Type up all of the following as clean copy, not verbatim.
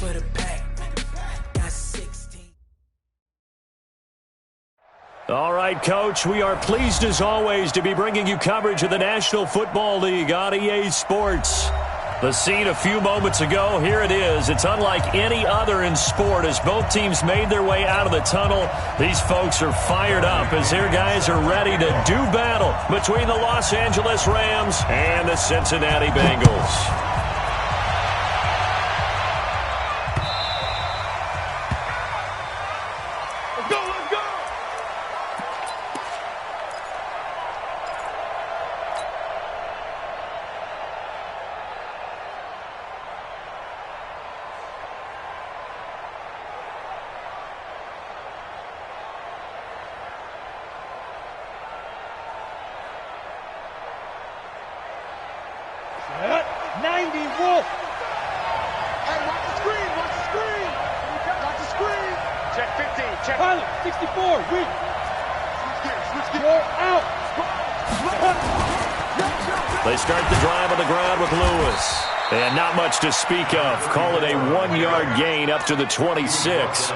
for the pack. Got 16. All right, Coach, we are pleased as always to be bringing you coverage of the National Football League on EA Sports. The scene a few moments ago, here it is. It's unlike any other in sport as both teams made their way out of the tunnel. These folks are fired up as their guys are ready to do battle between the Los Angeles Rams and the Cincinnati Bengals. They start the drive on the ground with Lewis. And not much to speak of. Call it a 1-yard gain up to the 26.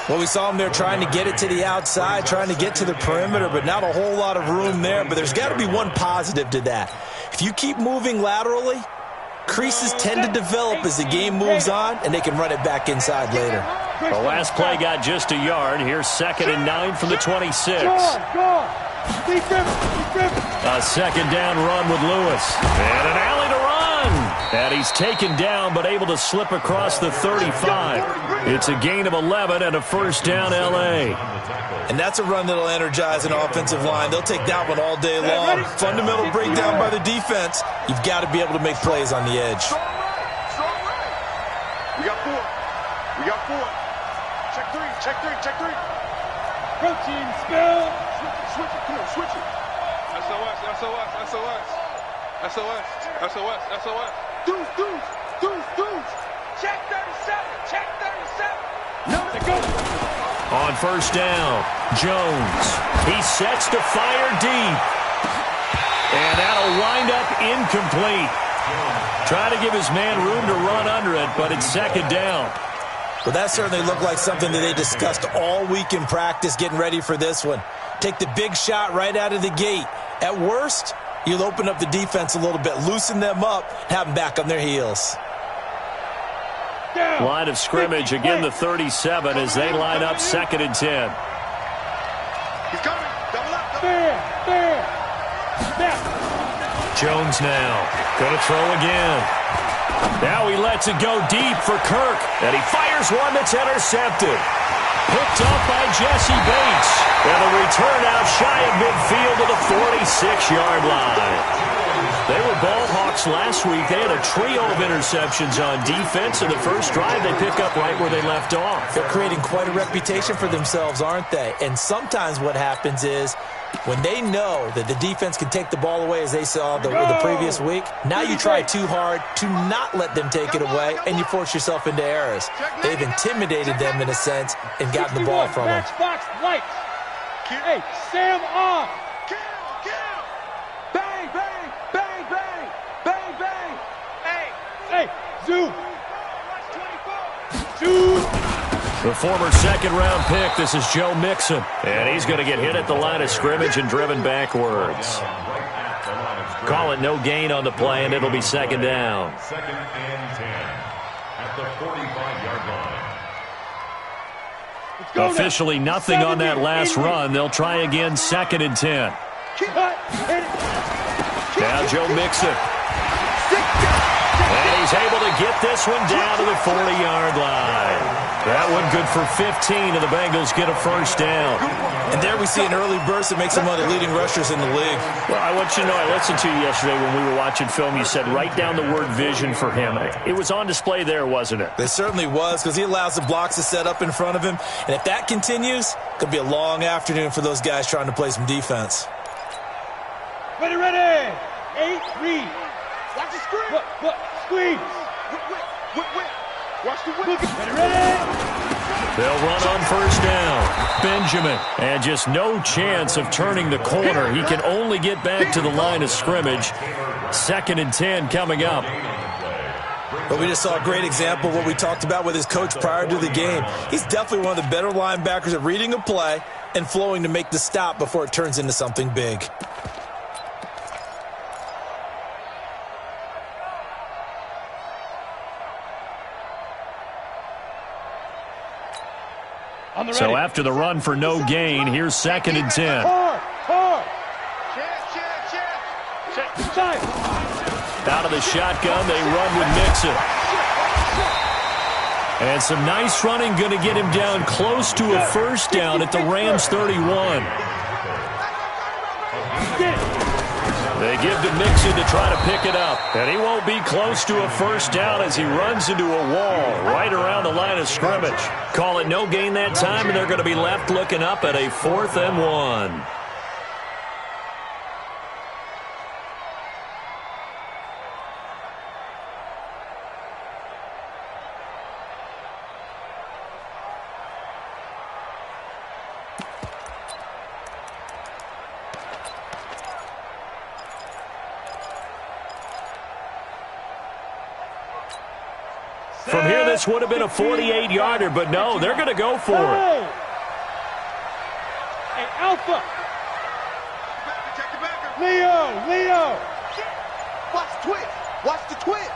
Well, we saw him there trying to get it to the outside, trying to get to the perimeter, but not a whole lot of room there. But there's got to be one positive to that. If you keep moving laterally, creases tend to develop as the game moves on, and they can run it back inside later. The last play got just a yard. Here's 2nd and 9 from the 26. A second down run with Lewis. And an alley to run. And he's taken down but able to slip across the 35. It's a gain of 11 and a first down L.A. And that's a run that'll energize an offensive line. They'll take that one all day long. Fundamental breakdown by the defense. You've got to be able to make plays on the edge. We got 4. We got 4. Check 3. Check 3. Check 3. Protein spill. Switch it. Come on, switch it. SOS. SOS. SOS. SOS. SOS. SOS. Deuce. Check 37. Check 37. No, they go. On first down, Jones. He sets to fire deep. And that'll wind up incomplete. Try to give his man room to run under it, but it's second down. Well, that certainly looked like something that they discussed all week in practice getting ready for this one. Take the big shot right out of the gate. At worst, you'll open up the defense a little bit, loosen them up, have them back on their heels. Line of scrimmage, again the 37 as they line up 2nd and 10. He's coming. Double up. Fair. Jones now. Gonna throw again. Now he lets it go deep for Kirk. And he fires one that's intercepted. Picked up by Jesse Bates. And the return out shy of midfield to the 46-yard line. They were ball hawks last week. They had a trio of interceptions on defense. In the first drive, they pick up right where they left off. They're creating quite a reputation for themselves, aren't they? And sometimes what happens is when they know that the defense can take the ball away, as they saw the previous week, now you try too hard to not let them take it away, and you force yourself into errors. They've intimidated them in a sense and gotten the ball from them. Matchbox lights. Hey, Sam on. Bang, bang, bang, bang, bang, bang. Hey, zoom. Zoom. The former second-round pick, this is Joe Mixon. And he's going to get hit at the line of scrimmage and driven backwards. Call it no gain on the play, and it'll be second down. 2nd and 10 at the 45-yard line. Officially nothing on that last run. They'll try again 2nd and 10. Now Joe Mixon. And he's able to get this one down to the 40-yard line. That one good for 15, and the Bengals get a first down. And there we see an early burst that makes him one of the leading rushers in the league. Well, I want you to know, I listened to you yesterday when we were watching film. You said write down the word vision for him. It was on display there, wasn't it? It certainly was, because he allows the blocks to set up in front of him. And if that continues, it could be a long afternoon for those guys trying to play some defense. Ready. 8, read. Watch the screen. Look, squeeze. Whip. Watch the whip. Ready. They'll run on first down. Benjamin. And just no chance of turning the corner. He can only get back to the line of scrimmage. 2nd and 10 coming up. Well, we just saw a great example of what we talked about with his coach prior to the game. He's definitely one of the better linebackers at reading a play and flowing to make the stop before it turns into something big. So after the run for no gain, here's 2nd and 10. Hard. Check. Out of the shotgun, they run with Mixon. And some nice running going to get him down close to a first down at the Rams 31. They give to Mixon to try to pick it up. And he won't be close to a first down as he runs into a wall right around the line of scrimmage. Call it no gain that time, and they're going to be left looking up at a 4th and 1. From here, this would have been a 48-yarder, but no, they're going to go for it. Hey, Alpha. Leo. Watch the twist.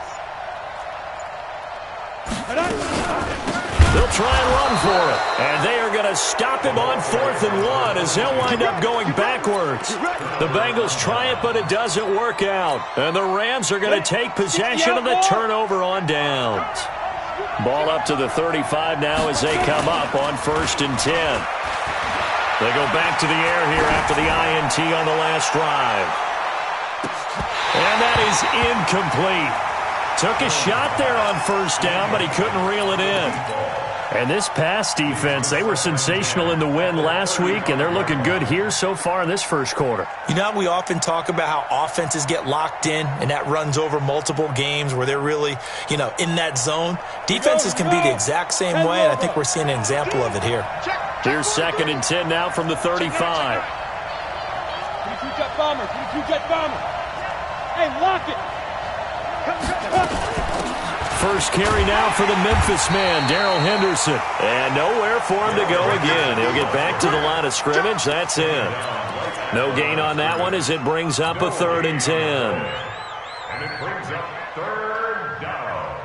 They'll try and run for it, and they are going to stop him on 4th and 1 as he'll wind up going backwards. The Bengals try it, but it doesn't work out, and the Rams are going to take possession of the turnover on downs. Ball up to the 35 now as they come up on 1st and 10. They go back to the air here after the INT on the last drive. And that is incomplete. Took a shot there on 1st down, but he couldn't reel it in. And this pass defense, they were sensational in the win last week, and they're looking good here so far in this first quarter. You know, we often talk about how offenses get locked in, and that runs over multiple games where they're really, in that zone. Defenses can be the exact same way, and I think we're seeing an example of it here. Here's 2nd and 10 now from the 35. 22-jet bomber. Hey, lock it. First carry now for the Memphis man, Darrell Henderson. And nowhere for him to go again. He'll get back to the line of scrimmage. That's in. No gain on that one as it brings up a 3rd and 10. And it brings up 3rd down.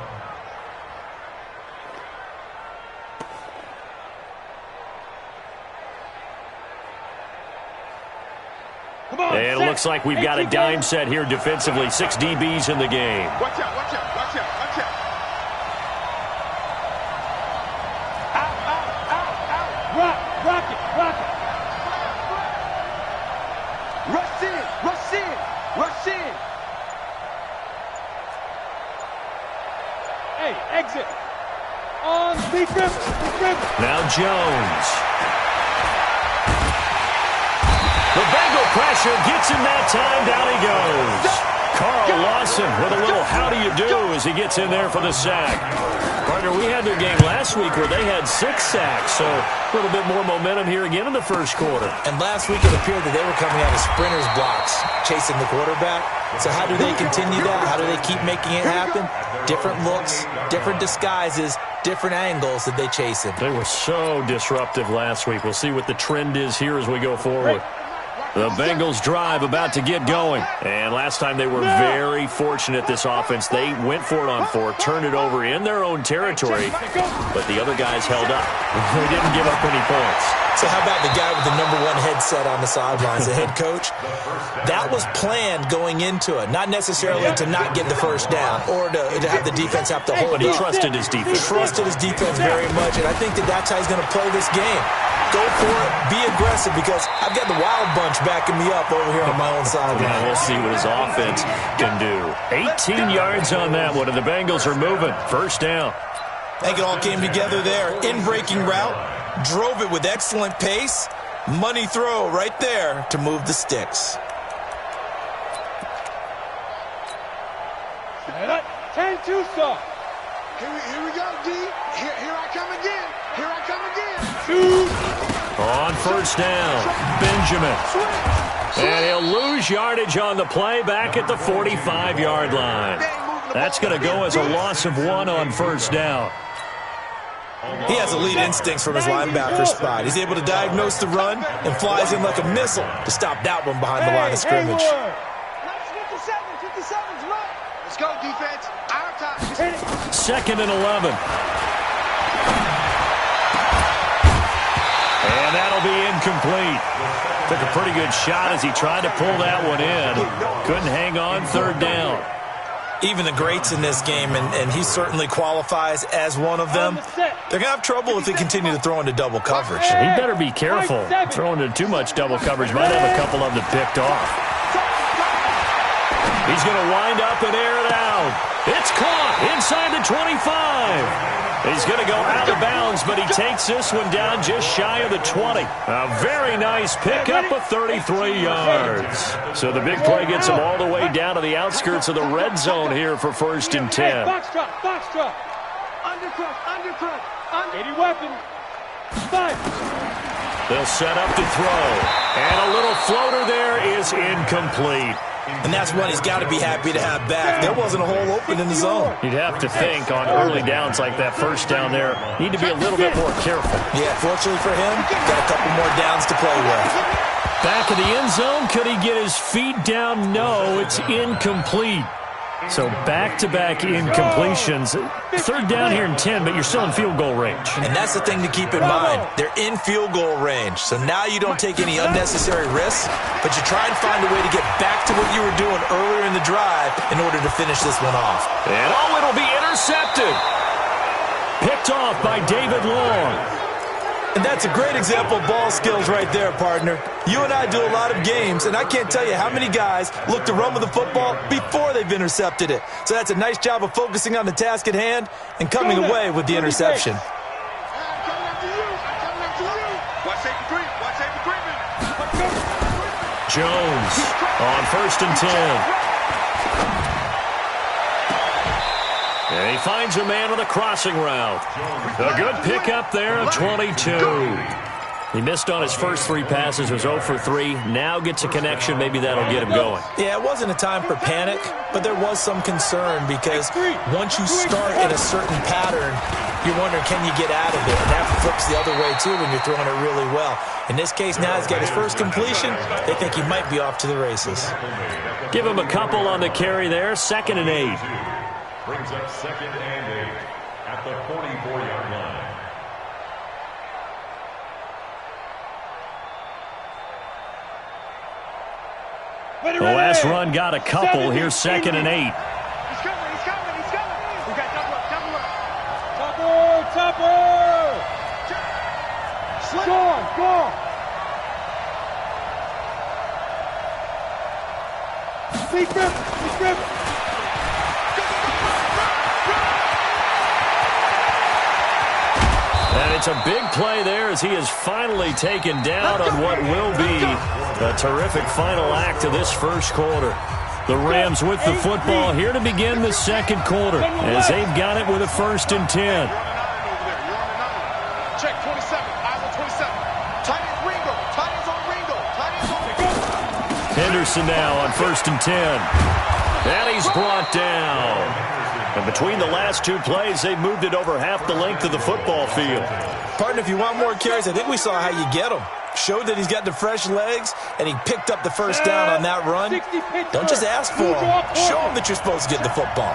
And it looks like we've got a dime set here defensively. 6 DBs in the game. Watch out. Rock it. Rush in. Hey, exit. On defense. Now Jones. The Bengal pressure gets him that time. Down he goes. Carl Lawson with a little how do you do as he gets in there for the sack. Partner, we had their game last week where they had 6 sacks, so a little bit more momentum here again in the first quarter. And last week it appeared that they were coming out of sprinters blocks, chasing the quarterback. So how do they continue that? How do they keep making it happen? Different looks, different disguises, different angles that they chase him. They were so disruptive last week. We'll see what the trend is here as we go forward. The Bengals drive about to get going. And last time they were very fortunate, this offense. They went for it on 4, turned it over in their own territory, but the other guys held up. They didn't give up any points. So how about the guy with the #1 headset on the sidelines, the head coach? That was planned going into it, not necessarily to not get the first down or to have the defense have to hold But he up. trusted his defense. Trusted his defense very much, and I think that's how he's going to play this game. Go for it, be aggressive, because I've got the Wild Bunch backing me up over here on my own sideline. Yeah, we'll see what his offense can do. 18 yards on that one, and the Bengals are moving. First down. I think it all came together there. In-breaking route, drove it with excellent pace. Money throw right there to move the sticks. 10-2 stop. Here we go, D. Here I come again. On first down, Benjamin. And he'll lose yardage on the play back at the 45-yard line. They ain't moving the That's going to go as a loss of 1 on first down. He has elite instincts from his linebacker spot. He's able to diagnose the run and flies in like a missile to stop that one behind the line of scrimmage. 57's run. Let's go, defense. Our time. 2nd and 11. And that'll be incomplete. Took a pretty good shot as he tried to pull that one in. Couldn't hang on, 3rd down. Even the greats in this game, and he certainly qualifies as one of them, they're going to have trouble if they continue to throw into double coverage. He better be careful. Throwing into too much double coverage might have a couple of them picked off. He's going to wind up and air it out. It's caught inside the 25. He's going to go out of bounds, but he takes this one down just shy of the 20. A very nice pickup of 33 yards. So the big play gets him all the way down to the outskirts of the red zone here for 1st and 10. Box drop, undercut, any weapon, fight. They'll set up to throw. And a little floater there is incomplete. And that's one he's got to be happy to have back. There wasn't a hole open in the zone. You'd have to think on early downs like that first down there, need to be a little bit more careful. Yeah, fortunately for him, got a couple more downs to play with. Back of the end zone, could he get his feet down? No, it's incomplete. So back-to-back incompletions. 3rd down here in 10, but you're still in field goal range. And that's the thing to keep in mind. They're in field goal range. So now you don't take any unnecessary risks, but you try and find a way to get back to what you were doing earlier in the drive in order to finish this one off. And it'll be intercepted. Picked off by David Long. And that's a great example of ball skills right there, partner. You and I do a lot of games, and I can't tell you how many guys look to run with the football before they've intercepted it. So that's a nice job of focusing on the task at hand and coming away with the interception. Jones on 1st and 10. And he finds a man on the crossing route. A good pickup there of 22. He missed on his first 3 passes, was 0 for 3. Now gets a connection. Maybe that'll get him going. Yeah, it wasn't a time for panic, but there was some concern because once you start in a certain pattern, you're wondering, can you get out of it? And that flips the other way, too, when you're throwing it really well. In this case, now he's got his first completion. They think he might be off to the races. Give him a couple on the carry there. 2nd and 8. Brings up 2nd and 8 at the 44-yard line. The last run got a couple. Here's 2nd and 8. He's coming. We got double up. Topper. Gone. He's ripped. And it's a big play there as he is finally taken down on what will be a terrific final act of this first quarter. The Rams with the football here to begin the 2nd quarter as they've got it with a 1st and 10. Check 27, Iowa 27. Tight ends Ringo. Tight ends on Ringo. Tight ends on Henderson now on 1st and 10. And he's brought down. And between the last 2 plays, they've moved it over half the length of the football field. Partner, if you want more carries, I think we saw how you get them. Showed that he's got the fresh legs, and he picked up the first down on that run. Don't just ask for him. Show him that you're supposed to get the football.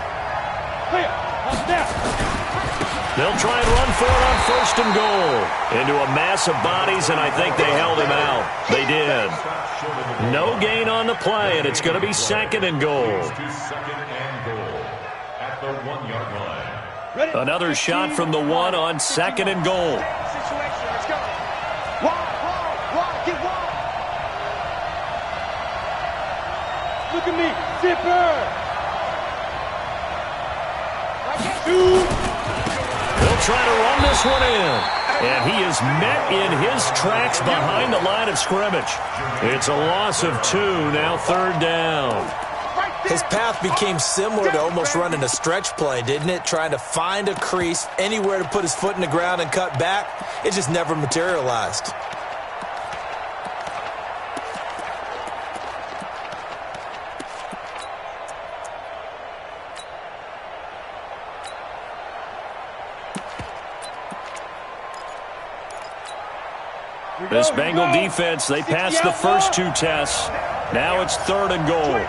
They'll try and run for it on 1st and goal. Into a mass of bodies, and I think they held him out. They did. No gain on the play, and it's going to be 2nd and goal. The 1-yard line. Another shot from the 1 on 2nd and goal. Situation, let's go. Wide, get wide. Look at me, zipper. They'll try to run this one in. And he is met in his tracks behind the line of scrimmage. It's a loss of 2, now 3rd down. His path became similar to almost running a stretch play, didn't it? Trying to find a crease, anywhere to put his foot in the ground and cut back. It just never materialized. This Bengal defense, they passed the first two tests. Now it's 3rd and goal.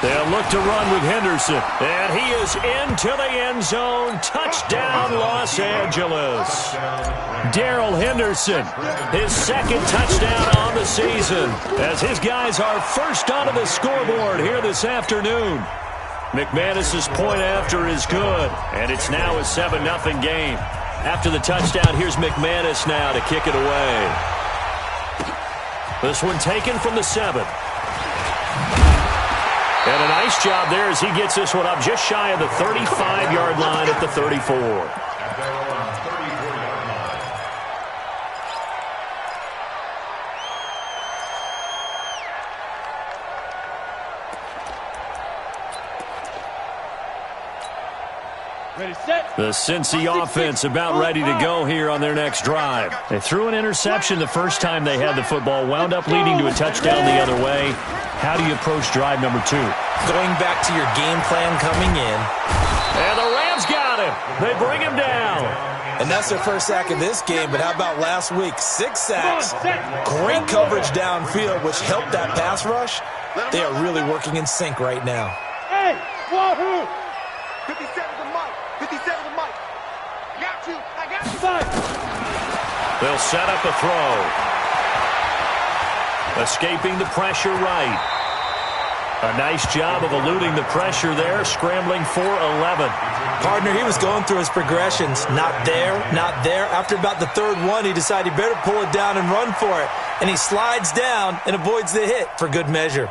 They'll look to run with Henderson. And he is into the end zone. Touchdown, Los Angeles. Darrell Henderson, his 2nd touchdown on the season, as his guys are first onto the scoreboard here this afternoon. McManus's point after is good, and it's now a 7-0 game. After the touchdown, here's McManus now to kick it away. This one taken from the 7. And a nice job there as he gets this one up just shy of the 35-yard line at the 34. The Cincy offense about ready to go here on their next drive. They threw an interception the first time they had the football, wound up leading to a touchdown the other way. How do you approach drive number 2? Going back to your game plan coming in. And the Rams got him. They bring him down. And that's their first sack of this game, but how about last week? 6 sacks. Great coverage downfield, which helped that pass rush. They are really working in sync right now. Hey, wahoo! 57 to Mike. 57 to Mike. Got you. I got you. They'll set up a throw. Escaping the pressure right. A nice job of eluding the pressure there, scrambling for 11. Partner, he was going through his progressions. Not there, not there. After about the 3rd one, he decided he better pull it down and run for it. And he slides down and avoids the hit for good measure.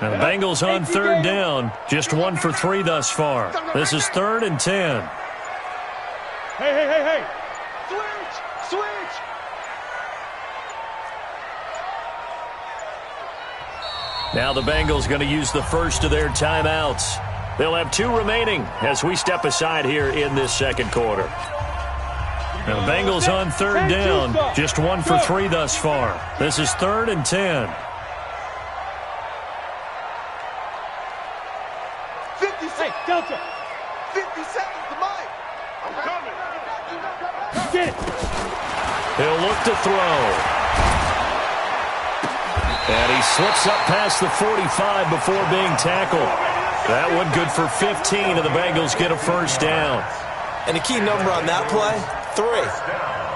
Now the Bengals on 3rd down. Just 1 for 3 thus far. This is 3rd and 10. Hey. Switch. Now the Bengals going to use the first of their timeouts. They'll have 2 remaining as we step aside here in this 2nd quarter. Now the Bengals on 3rd down. Just 1 for 3 thus far. This is 3rd and 10. 50 Hey, Delta. 50 seconds to Mike. I'm coming. Get it. He'll look to throw. And he slips up past the 45 before being tackled. That one good for 15, and the Bengals get a first down. And the key number on that play, 3.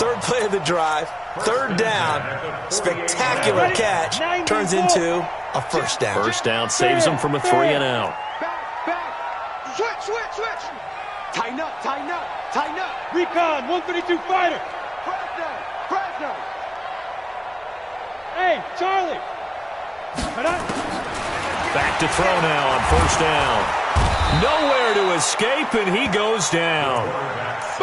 3rd play of the drive, 3rd down, spectacular catch, turns into a first down. First down saves them from a 3 and out. Back. Switch. Tighten up. Recon, 132 fighter. Fresno. Hey, Charlie. Back to throw now on first down. Nowhere to escape, and he goes down.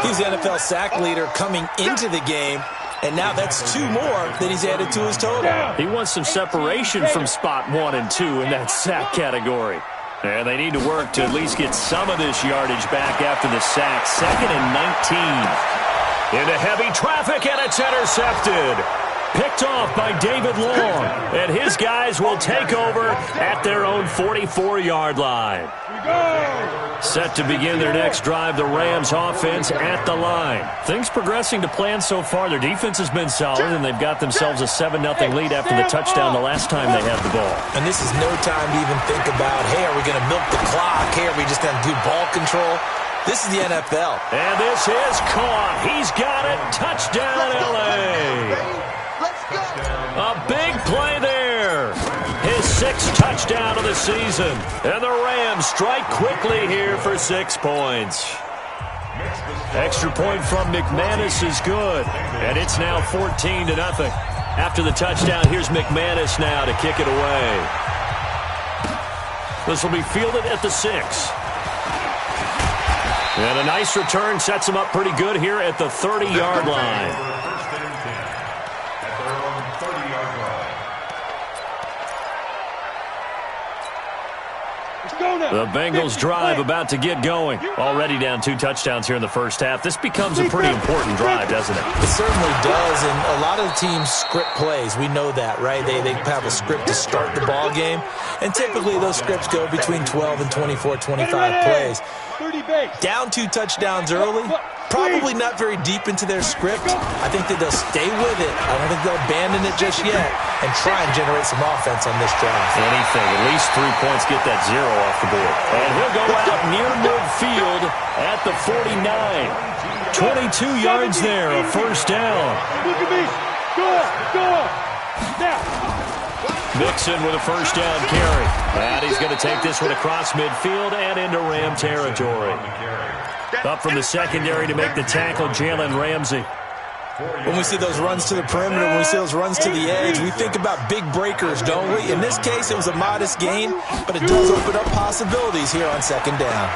He's the NFL sack leader coming into the game, and now that's 2 more that he's added to his total. He wants some separation from spot 1 and 2 in that sack category. And they need to work to at least get some of this yardage back after the sack. 2nd and 19. Into heavy traffic, and it's intercepted. Picked off by David Long. And his guys will take over at their own 44-yard line. Set to begin their next drive, the Rams offense at the line. Things progressing to plan so far. Their defense has been solid, and they've got themselves a 7-0 lead after the touchdown the last time they had the ball. And this is no time to even think about, hey, are we going to milk the clock? Hey, are we just going to do ball control? This is the NFL. And this is caught. He's got it. Touchdown, L.A. Let's go. A big play there. His 6th touchdown of the season. And the Rams strike quickly here for 6 points. Extra point from McManus is good. And it's now 14-0. After the touchdown, here's McManus now to kick it away. This will be fielded at the 6. And a nice return sets him up pretty good here at the 30-yard line. The Bengals drive about to get going. Already down 2 touchdowns here in the first half. This becomes a pretty important drive, doesn't it? It certainly does, and a lot of the teams script plays. We know that, right? They have a script to start the ball game, and typically those scripts go between 12 and 24, 25 plays. Down 2 touchdowns early, probably not very deep into their script. I think that they'll stay with it. I don't think they'll abandon it just yet and try and generate some offense on this drive. Anything, at least 3 points, get that 0 off the board. And he'll go out near midfield at the 49. 22 yards there, a first down. Look at me. Go. Now. Mixon with a first down carry. And he's going to take this one across midfield and into Ram territory. Up from the secondary to make the tackle, Jalen Ramsey. When we see those runs to the perimeter, when we see those runs to the edge, we think about big breakers, don't we? In this case, it was a modest gain, but it does open up possibilities here on second down.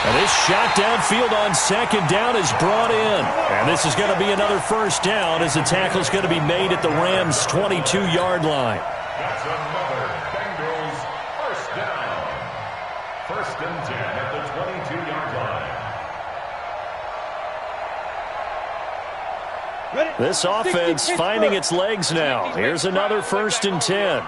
And this shot downfield on second down is brought in. And this is going to be another first down as the tackle is going to be made at the Rams' 22-yard line. That's another Bengals first down. First and 10 at the 22-yard line. This offense finding its legs now. Here's another first and 10.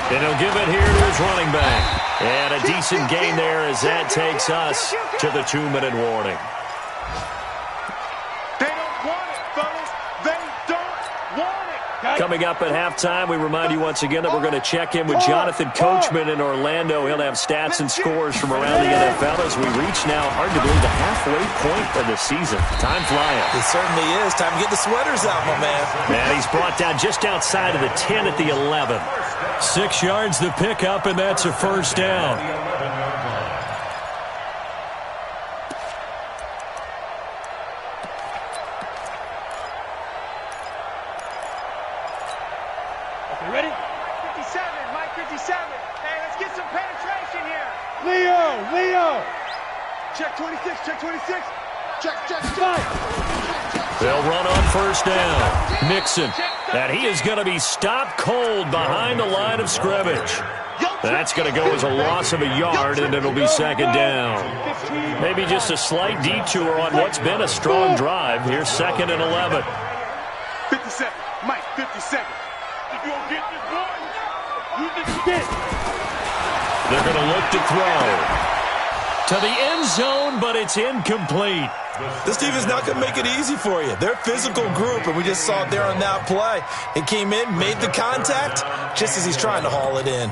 And he'll give it here to his running back. And a decent gain there as that takes us to the 2-minute warning. They don't want it, fellas. They don't want it. Coming up at halftime, we remind you once again that we're going to check in with Jonathan Coachman in Orlando. He'll have stats and scores from around the NFL as we reach now, hard to believe, the halfway point of the season. Time flying. It certainly is. Time to get the sweaters out, my man. And he's brought down just outside of the 10 at the 11. 6 yards the pickup, and that's a first down. Ready? 57, Mike 57. Hey, let's get some penetration here. Leo. Check 26, check 26. Check. They'll run on first down. Mixon. And he is going to be stopped cold behind the line of scrimmage. That's going to go as a loss of a yard, and it'll be second down. Maybe just a slight detour on what's been a strong drive. Here's second and 11. 57, Mike 57. If you don't get this one, you just get it. They're going to look to throw to the end zone, but it's incomplete. This team is not going to make it easy for you. They're a physical group, and we just saw it there on that play. It came in, made the contact, just as he's trying to haul it in.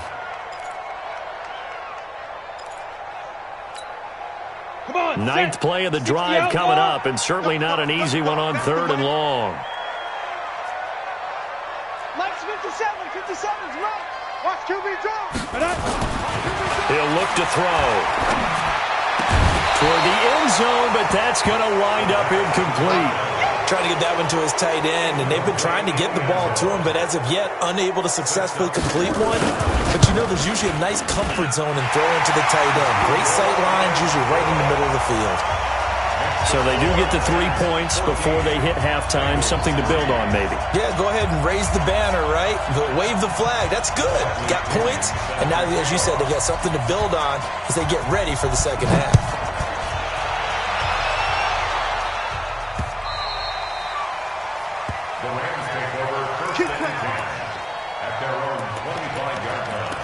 Come on. Ninth play of the drive coming up, and certainly not an easy one on third and long. Mike's 57's right. Watch QB draw. He'll look to throw toward the end zone, but that's going to wind up incomplete. Trying to get that one to his tight end, and they've been trying to get the ball to him, but as of yet, unable to successfully complete one. But you know, there's usually a nice comfort zone in throwing to the tight end. Great sight lines, usually right in the middle of the field. So they do get the 3 points before they hit halftime, something to build on maybe. Yeah, go ahead and raise the banner, right? Wave the flag. That's good. Got points, and now, as you said, they got something to build on as they get ready for the second half. The Rams take over first and 10 at their own 25-yard line.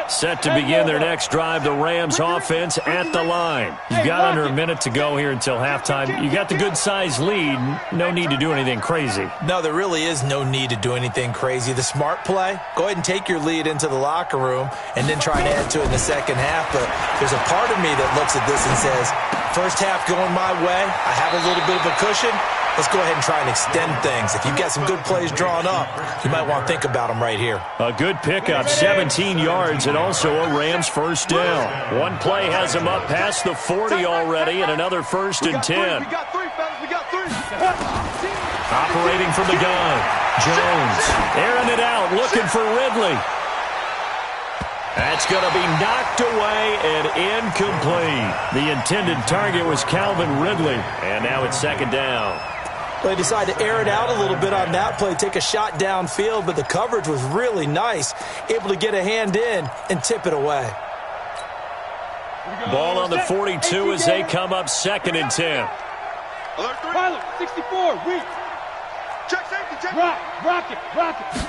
Set to begin their next drive, the Rams offense at the line. You've got under a minute to go here until halftime. You got the good-sized lead. No need to do anything crazy. No, there really is no need to do anything crazy. The smart play, go ahead and take your lead into the locker room and then try and add to it in the second half. But there's a part of me that looks at this and says, first half going my way, I have a little bit of a cushion. Let's go ahead and try and extend things. If you've got some good plays drawn up, you might want to think about them right here. A good pickup, 17 yards, and also a Rams first down. One play has them up past the 40 already, and another first and 10. We got three, fellas. We got three. Operating from the gun. Jones airing it out, looking for Ridley. That's going to be knocked away and incomplete. The intended target was Calvin Ridley, and now it's second down. They decided to air it out a little bit on that play, take a shot downfield, but the coverage was really nice, able to get a hand in and tip it away. Ball on the 42 as they come up 2nd and 10. Pilot, 64, weak. Check safety, check. Rock it.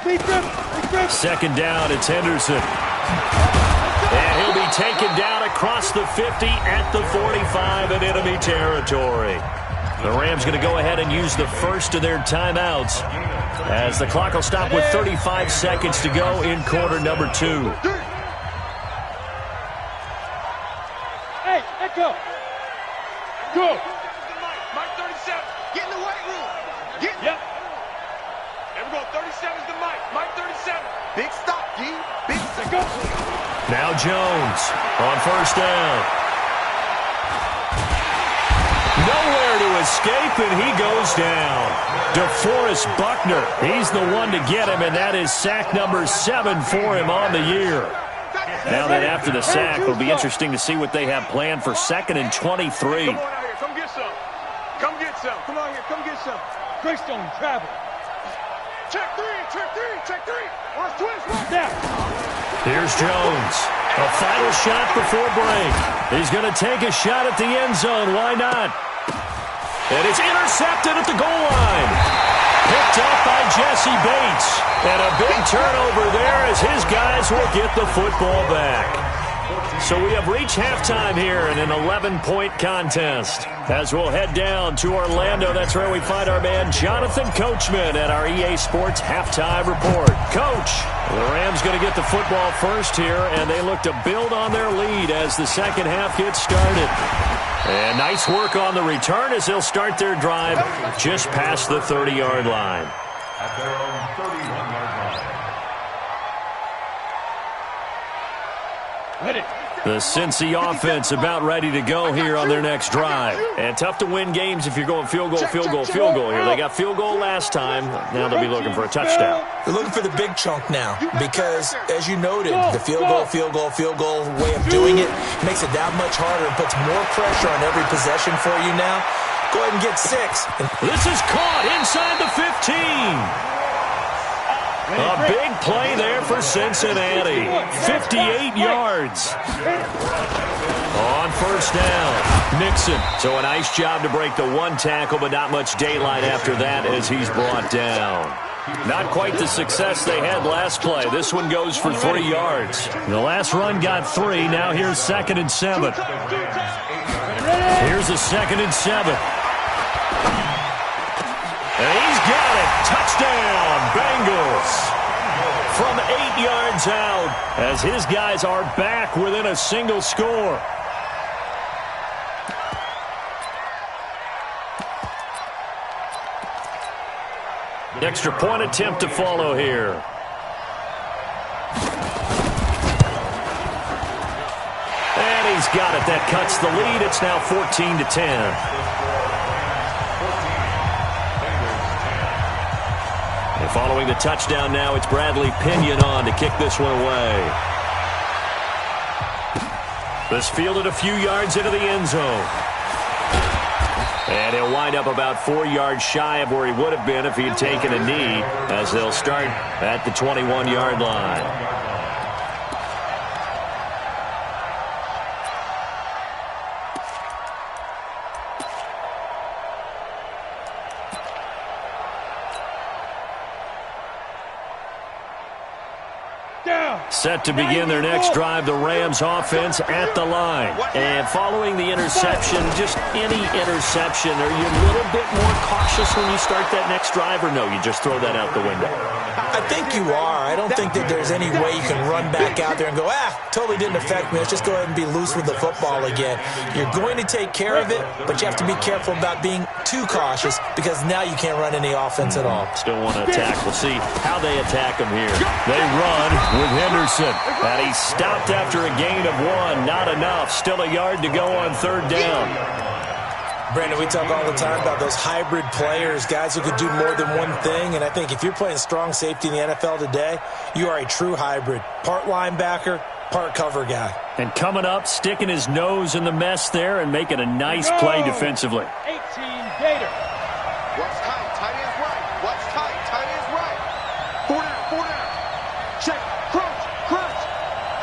Big dribble. Second down, it's Henderson. And he'll be taken down across the 50 at the 45 in enemy territory. The Rams going to go ahead and use the first of their timeouts as the clock will stop with 35 seconds to go in quarter number 2. Hey, echo. Go. Mike 37, get in the weight room. Yep. Everyone, 37's the Mike. Mike 37. Big stop, G. Big stop. Go. Now Jones on first down. Nowhere to escape, and he goes down. DeForest Buckner, he's the one to get him, and that is sack number 7 for him on the year. Now that after the sack, it'll be interesting to see what they have planned for 2nd and 23. Come on out here. Come get some. Come get some. Come on here. Come get some. Greystone, travel. Check 3. Check 3. Check 3. Watch twins. Now. Here's Jones. A final shot before break. He's going to take a shot at the end zone. Why not? And it's intercepted at the goal line. Picked up by Jesse Bates. And a big turnover there as his guys will get the football back. So we have reached halftime here in an 11-point contest. As we'll head down to Orlando, that's where we find our man Jonathan Coachman at our EA Sports Halftime Report. Coach, the Rams going to get the football first here, and they look to build on their lead as the second half gets started. And nice work on the return as they'll start their drive just past the 30-yard line. At their own 31-yard line. Ready. The Cincy offense about ready to go here on their next drive. And tough to win games if you're going field goal here. They got field goal last time. Now they'll be looking for a touchdown. They're looking for the big chunk now because, as you noted, the field goal way of doing it makes it that much harder and puts more pressure on every possession for you now. Go ahead and get 6. This is caught inside the 15. A big play there for Cincinnati. 58 yards. On first down, Nixon. So a nice job to break the one tackle, but not much daylight after that as he's brought down. Not quite the success they had last play. This one goes for 3 yards. The last run got 3. Now here's 2nd and 7. Here's a 2nd and 7. And he's got it. Touchdown, Bengals. From 8 yards out as his guys are back within a single score. Extra point attempt to follow here. And he's got it. That cuts the lead. It's now 14-10. And following the touchdown now, it's Bradley Pinion on to kick this one away. This fielded a few yards into the end zone. And he'll wind up about 4 yards shy of where he would have been if he had taken a knee, as they'll start at the 21-yard line. Set to begin their next drive, the Rams offense at the line. And following the interception, just any interception, are you a little bit more cautious when you start that next drive, or no, you just throw that out the window? I think you are. I don't think that there's any way you can run back out there and go, totally didn't affect me. Let's just go ahead and be loose with the football again. You're going to take care of it, but you have to be careful about being too cautious because now you can't run any offense at all. Still want to attack. We'll see how they attack him here. They run with Henderson, and he's stopped after a gain of 1. Not enough. Still a yard to go on 3rd down. Brandon, we talk all the time about those hybrid players, guys who could do more than one thing, and I think if you're playing strong safety in the NFL today, you are a true hybrid. Part linebacker, part cover guy. And coming up, sticking his nose in the mess there and making a nice play defensively. 18 Gator. What's tight? Tight end's right. What's tight? Tight end's right. 4 down, 4 down. Check. Crunch, crunch,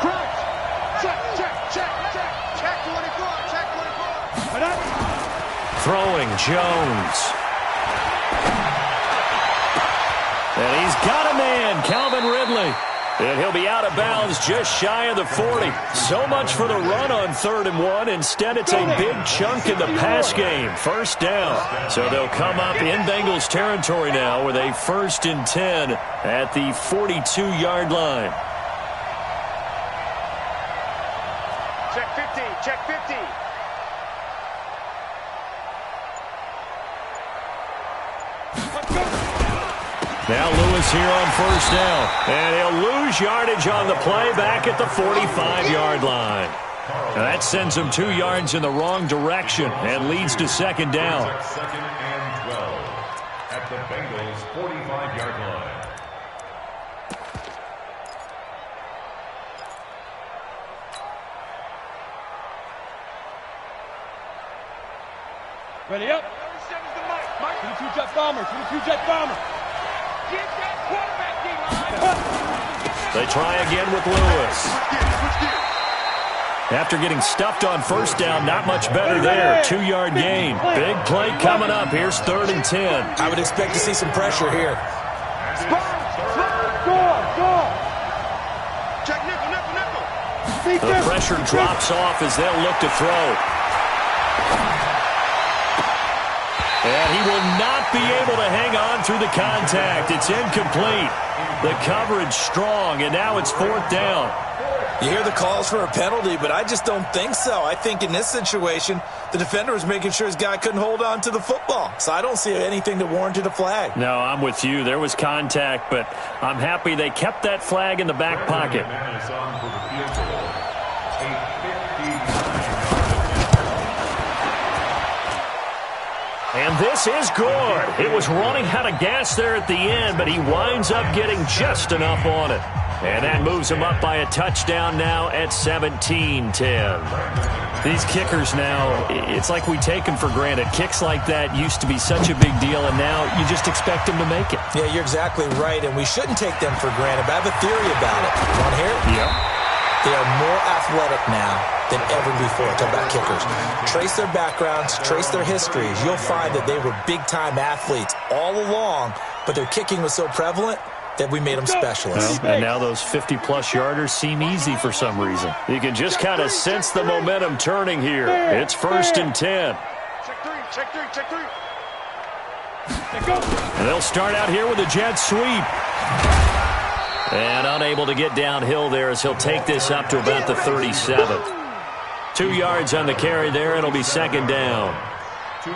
crunch. Check, check, check, check. Check 24, check 24. Throwing Jones. And he's got a man, Calvin Ridley. And he'll be out of bounds just shy of the 40. So much for the run on 3rd and 1. Instead, it's a big chunk in the pass game. First down. So they'll come up in Bengals territory now with a 1st and 10 at the 42-yard line. Check 50, check 50. Now Lewis here on 1st down. And he'll lose yardage on the play back at the 45-yard line. Now that sends him 2 yards in the wrong direction and leads to 2nd down. 2nd and 12 at the Bengals 45-yard line. Ready up. 22 jet bomber. 22 jet bomber. Get that quarterback, D-line. They try again with Lewis. After getting stuffed on 1st down, not much better there. 2-yard gain. Big play coming up. Here's 3rd and 10. I would expect to see some pressure here. Score. Check nickel, nickel, nickel. The pressure drops off as they'll look to throw. And he will not be able to hang on through the contact. It's incomplete. The coverage strong, and now it's 4th down. You hear the calls for a penalty, but I just don't think so. I think in this situation, the defender was making sure his guy couldn't hold on to the football. So I don't see anything that warranted a flag. No, I'm with you. There was contact, but I'm happy they kept that flag in the back pocket. And this is good. It was running out of gas there at the end, but he winds up getting just enough on it. And that moves him up by a touchdown now at 17-10. These kickers now, it's like we take them for granted. Kicks like that used to be such a big deal, and now you just expect them to make it. Yeah, you're exactly right, and we shouldn't take them for granted. But I have a theory about it. You want to hear it? Yep. They are more athletic now than ever before. Talk about kickers. Trace their backgrounds, trace their histories. You'll find that they were big-time athletes all along, but their kicking was so prevalent that we made them specialists. Well, and now those 50-plus yarders seem easy for some reason. You can just kind of sense the momentum turning here. It's 1st and 10. Check 3, check 3, check 3. And they'll start out here with a jet sweep. And unable to get downhill there as he'll take this up to about the 37. 2 yards on the carry there. It'll be 2nd down.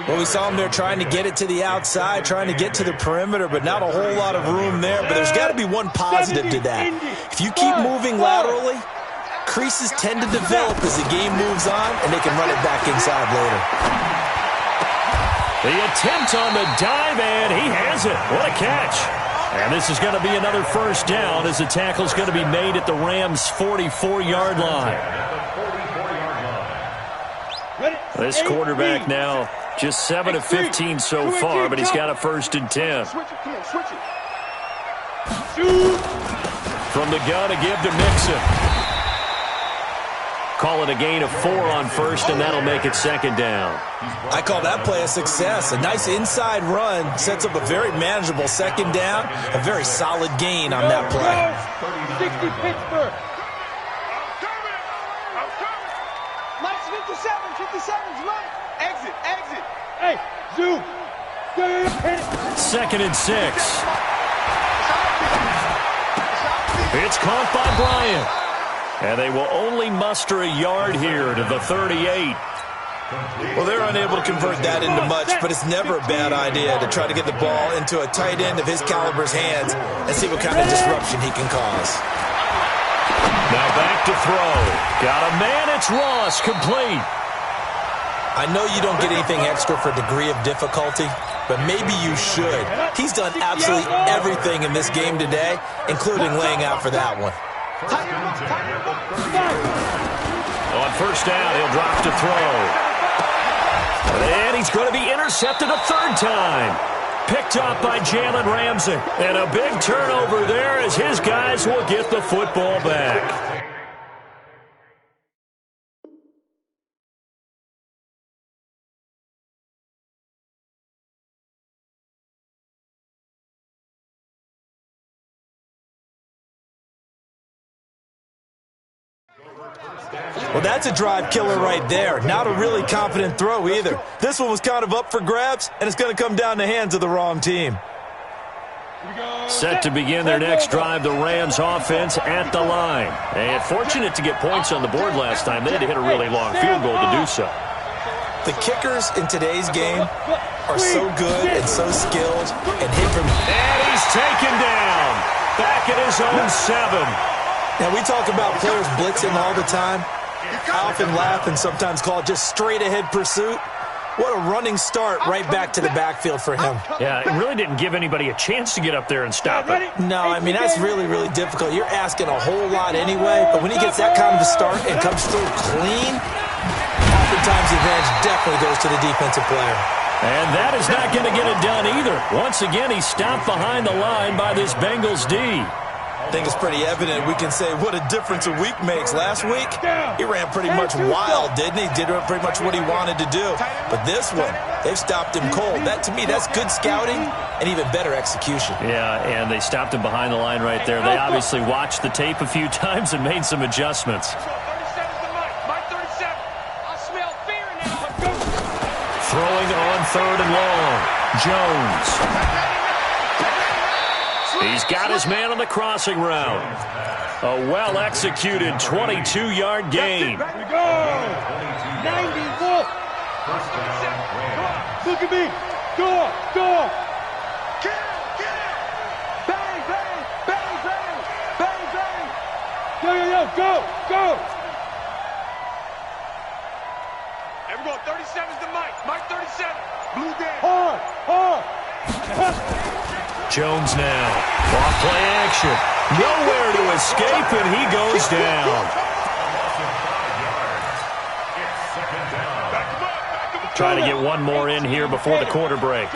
Well, we saw him there trying to get it to the outside, trying to get to the perimeter, but not a whole lot of room there. But there's got to be one positive to that. If you keep moving laterally, creases tend to develop as the game moves on, and they can run it back inside later. The attempt on the dive, and he has it. What a catch. And this is going to be another 1st down as the tackle's going to be made at the Rams' 44-yard line. This quarterback now just 7 of 15 so far, but he's got a 1st and 10. Switch it, come on, switch it. From the gun, a give to Mixon. Call it a gain of 4 on 1st, and that'll make it 2nd down. I call that play a success. A nice inside run sets up a very manageable 2nd down, a very solid gain on that play. 60 Pittsburgh. I'm coming. Mike's 57's right. Exit, exit. Hey, zoom. Hit it. 2nd and 6. It's caught by Bryant. And they will only muster a yard here to the 38. Well, they're unable to convert that into much, but it's never a bad idea to try to get the ball into a tight end of his caliber's hands and see what kind of disruption he can cause. Now back to throw. Got a man, it's Ross, complete. I know you don't get anything extra for degree of difficulty, but maybe you should. He's done absolutely everything in this game today, including laying out for that one. On first down, he'll drop to throw. And he's going to be intercepted a third time. Picked up by Jalen Ramsey. And a big turnover there as his guys will get the football back. Well, that's a drive killer right there. Not a really confident throw either. This one was kind of up for grabs, and it's going to come down the hands of the wrong team. Set to begin their next drive, the Rams offense at the line. And fortunate to get points on the board last time. They had to hit a really long field goal to do so. The kickers in today's game are so good and so skilled and hit from... And he's taken down. Back at his own 7. Now, we talk about players blitzing all the time. I often laugh and sometimes call it just straight-ahead pursuit. What a running start right back to the backfield for him. Yeah, it really didn't give anybody a chance to get up there and stop it. No, I mean, that's really, really difficult. You're asking a whole lot anyway, but when he gets that kind of a start and comes through clean, oftentimes the advantage definitely goes to the defensive player. And that is not going to get it done either. Once again, he's stopped behind the line by this Bengals D. I think it's pretty evident we can say what a difference a week makes. Last week, he ran pretty much wild, didn't he? Did pretty much what he wanted to do. But this one, they've stopped him cold. That, to me, that's good scouting and even better execution. Yeah, and they stopped him behind the line right there. They obviously watched the tape a few times and made some adjustments. Throwing on third and long. Jones. He's got his man on the crossing route. A well-executed 22-yard gain. Here we go. 94. Look at me. Go. Get it. Bang, bang, bang, bang, bang, bang. Go. Everyone, 37's the Mike. Mike 37. Blue game. Hard. Jones now. Off play action. Nowhere to escape, and he goes down. Trying to get one more in here before the quarter breaks.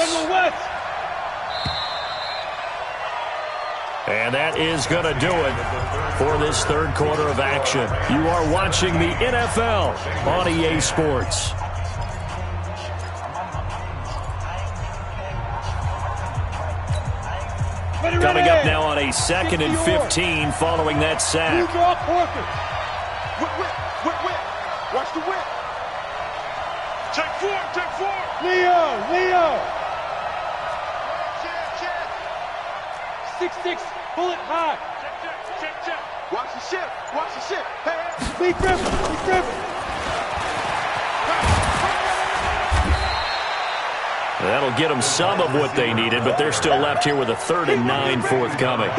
And that is going to do it for this third quarter of action. You are watching the NFL on EA Sports. Coming up now on a 2nd and 15 following that sack. Whip. Watch the whip. Check four. Leo. 6'6", bullet high. Check. Watch the ship. Hey. Lee Griffin. That'll get them some of what they needed, but they're still left here with a 3rd and 9 forthcoming.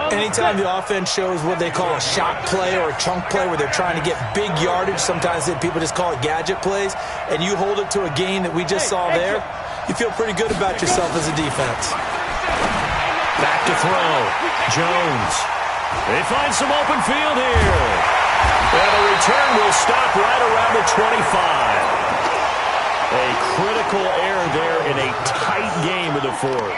Anytime the offense shows what they call a shot play or a chunk play where they're trying to get big yardage, sometimes people just call it gadget plays, and you hold it to a gain that we just saw there, you feel pretty good about yourself as a defense. Back to throw. Jones. They find some open field here. And the return will stop right around the 25. A critical error there in a tight game of the fourth.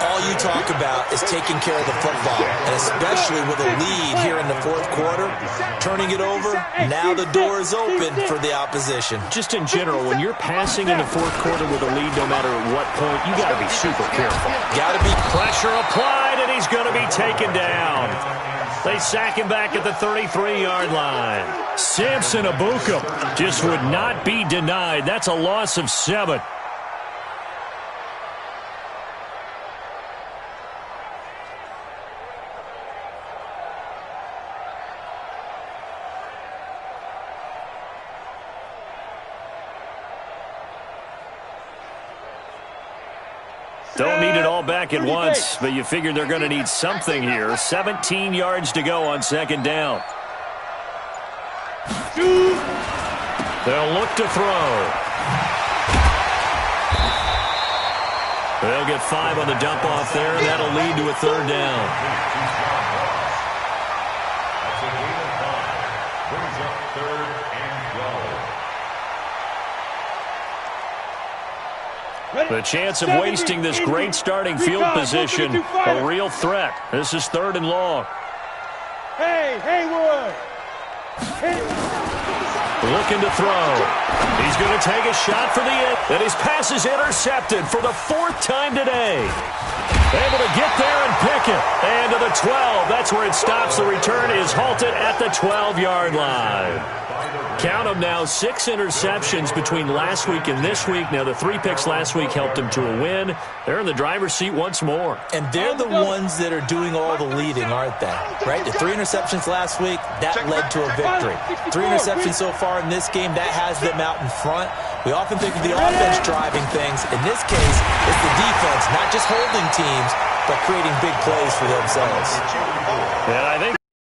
All you talk about is taking care of the football, and especially with a lead here in the fourth quarter, turning it over, now the door is open for the opposition. Just in general, when you're passing in the fourth quarter with a lead, no matter at what point, you got to be super careful. Got to be. Pressure applied, and he's going to be taken down. They sack him back at the 33-yard line. Samson Ebukam just would not be denied. That's a loss of 7. Don't need it all back at once, but you figure they're going to need something here. 17 yards to go on 2nd down. They'll look to throw. They'll get 5 on the dump-off there, and that'll lead to a 3rd down. That's a gain of 5. Brings up 3rd and 12. The chance of wasting this great starting field position, a real threat. This is 3rd and long. Hey, Haywood! Looking to throw. He's going to take a shot for the end. And his pass is intercepted for the 4th time today. Able to get there and pick it. And to the 12. That's where it stops. The return is halted at the 12-yard line. Count them now, 6 interceptions between last week and this week. Now, the 3 picks last week helped him to a win. They're in the driver's seat once more. And they're the ones that are doing all the leading, aren't they? Right? The 3 interceptions last week, that led to a victory. 3 interceptions so far in this game, that has them out in front. We often think of the offense driving things. In this case, it's the defense, not just holding teams, but creating big plays for themselves. And I think